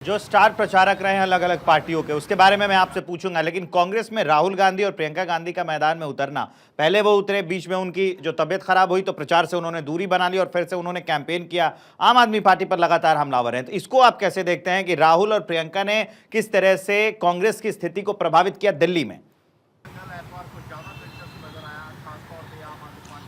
जो स्टार प्रचारक रहे हैं अलग अलग पार्टियों के, उसके बारे में मैं आपसे पूछूंगा, लेकिन कांग्रेस में राहुल गांधी और प्रियंका गांधी का मैदान में उतरना, पहले वो उतरे, बीच में उनकी जो तबियत खराब हुई तो प्रचार से उन्होंने दूरी बना ली और फिर से उन्होंने कैंपेन किया। आम आदमी पार्टी पर लगातार हमलावर हैं, तो इसको आप कैसे देखते हैं कि राहुल और प्रियंका ने किस तरह से कांग्रेस की स्थिति को प्रभावित किया दिल्ली में?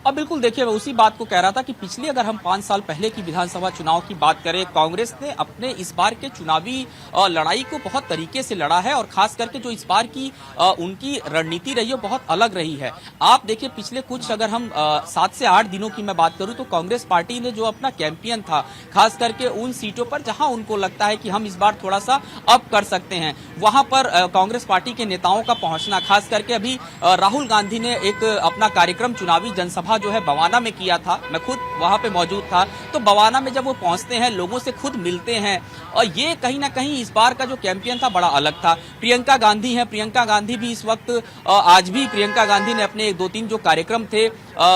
अब बिल्कुल देखिए, मैं उसी बात को कह रहा था कि पिछले अगर हम 5 साल पहले की विधानसभा चुनाव की बात करें, कांग्रेस ने अपने इस बार के चुनावी लड़ाई को बहुत तरीके से लड़ा है और खास करके जो इस बार की उनकी रणनीति रही है बहुत अलग रही है। आप देखिए, पिछले कुछ अगर हम 7 से 8 दिनों की मैं बात करूं तो कांग्रेस पार्टी ने जो अपना कैंपेन था, खास करके उन सीटों पर जहां उनको लगता है कि हम इस बार थोड़ा सा अप कर सकते हैं, वहां पर कांग्रेस पार्टी के नेताओं का पहुंचना, खास करके अभी राहुल गांधी ने एक अपना कार्यक्रम चुनावी जनसभा जो है बवाना में किया था, मैं खुद वहां पे मौजूद था। तो बवाना में जब वो पहुंचते हैं, लोगों से खुद मिलते हैं, और ये कहीं ना कहीं इस बार का जो कैंपेन था बड़ा अलग था। प्रियंका गांधी है, प्रियंका गांधी भी इस वक्त आज भी प्रियंका गांधी ने अपने 2-3 जो कार्यक्रम थे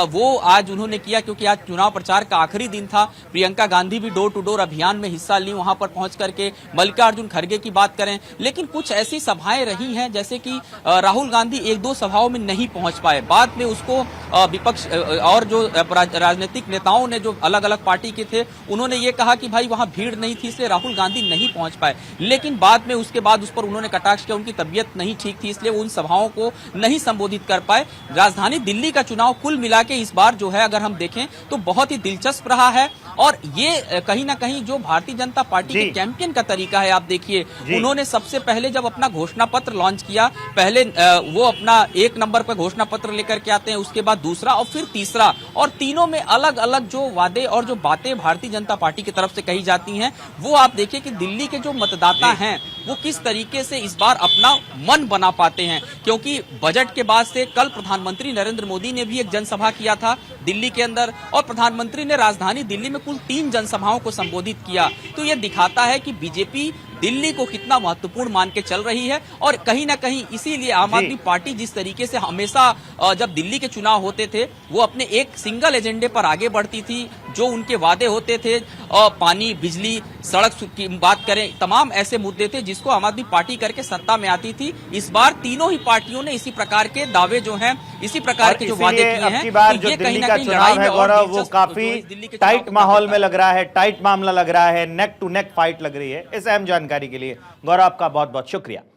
वो आज उन्होंने किया, क्योंकि आज चुनाव प्रचार का आखिरी दिन था। प्रियंका गांधी भी डोर टू डोर अभियान में हिस्सा ली, वहां पर पहुंच करके। मल्लिकार्जुन खड़गे की बात करें, लेकिन कुछ ऐसी सभाएं रही हैं जैसे कि राहुल गांधी 1-2 सभाओं में नहीं पहुंच पाए, बाद में उसको विपक्ष और जो राजनीतिक नेताओं ने जो अलग अलग पार्टी के थे उन्होंने ये कहा कि भाई वहां भीड़ नहीं थी इसलिए राहुल गांधी नहीं पहुंच पाए, लेकिन बाद में उसके बाद उस पर उन्होंने कटाक्ष किया, उनकी तबीयत नहीं ठीक थी इसलिए वो उन सभाओं को नहीं संबोधित कर पाए। राजधानी दिल्ली का चुनाव कुल मिला के इस बार जो है अगर हम देखें तो बहुत ही दिलचस्प रहा है, और ये कहीं ना कहीं जो भारतीय जनता पार्टी के कैंपेन का तरीका है, आप देखिए उन्होंने सबसे पहले जब अपना घोषणा पत्र लॉन्च किया, पहले वो अपना 1 नंबर पर घोषणा पत्र लेकर के आते हैं, उसके बाद दूसरा और फिर तीसरा, और तीनों में अलग अलग जो वादे और जो बातें भारतीय जनता पार्टी की तरफ से कही जाती हैं, वो आप देखिए कि दिल्ली के जो मतदाता हैं वो किस तरीके से इस बार अपना मन बना पाते हैं। क्योंकि बजट के बाद से कल प्रधानमंत्री नरेंद्र मोदी ने भी एक जनसभा किया था दिल्ली के अंदर, और प्रधानमंत्री ने राजधानी दिल्ली में कुल 3 जनसभाओं को संबोधित किया। तो ये दिखाता है कि बीजेपी दिल्ली को कितना महत्वपूर्ण मान के चल रही है, और कहीं ना कहीं इसीलिए आम आदमी पार्टी जिस तरीके से हमेशा जब दिल्ली के चुनाव होते थे वो अपने एक सिंगल एजेंडे पर आगे बढ़ती थी, जो उनके वादे होते थे, पानी, बिजली, सड़क की बात करें, तमाम ऐसे मुद्दे थे जिसको आम आदमी पार्टी करके सत्ता में आती थी। इस बार तीनों ही पार्टियों ने इसी प्रकार के दावे जो हैं, इसी प्रकार के जो वादे किए हैं, तो ये कहीं ना कहीं लड़ाई है गौरव, वो काफी टाइट माहौल में लग रहा है, टाइट मामला लग रहा है, नेक टू नेक फाइट लग रही है। इस अहम जानकारी के लिए गौरव आपका बहुत बहुत शुक्रिया।